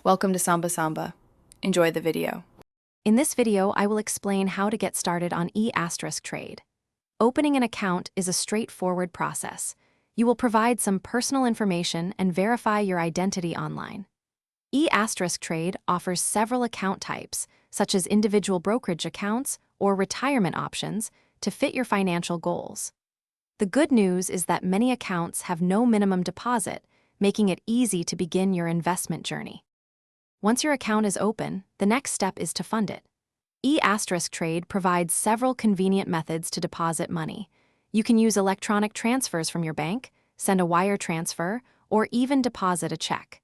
Welcome to Samba Samba. Enjoy the video. In this video, I will explain how to get started on E*Trade. Opening an account is a straightforward process. You will provide some personal information and verify your identity online. E*Trade offers several account types, such as individual brokerage accounts or retirement options, to fit your financial goals. The good news is that many accounts have no minimum deposit, making it easy to begin your investment journey. Once your account is open, the next step is to fund it. E*Trade provides several convenient methods to deposit money. You can use electronic transfers from your bank, send a wire transfer, or even deposit a check.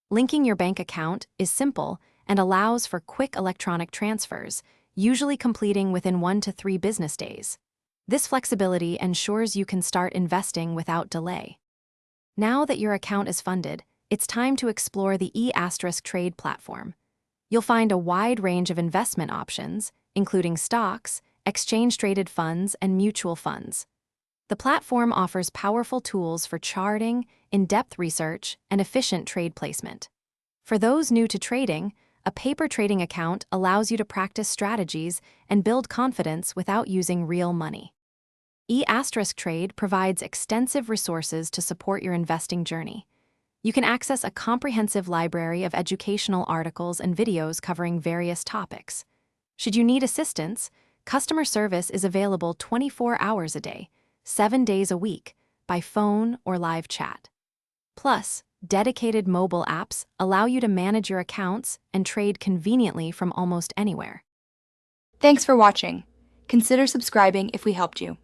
Linking your bank account is simple and allows for quick electronic transfers, usually completing within 1 to 3 business days. This flexibility ensures you can start investing without delay. Now that your account is funded, it's time to explore the E*Trade platform. You'll find a wide range of investment options, including stocks, exchange-traded funds, and mutual funds. The platform offers powerful tools for charting, in-depth research, and efficient trade placement. For those new to trading, a paper trading account allows you to practice strategies and build confidence without using real money. E*Trade provides extensive resources to support your investing journey. You can access a comprehensive library of educational articles and videos covering various topics. Should you need assistance, customer service is available 24 hours a day, 7 days a week, by phone or live chat. Plus, dedicated mobile apps allow you to manage your accounts and trade conveniently from almost anywhere. Thanks for watching. Consider subscribing if we helped you.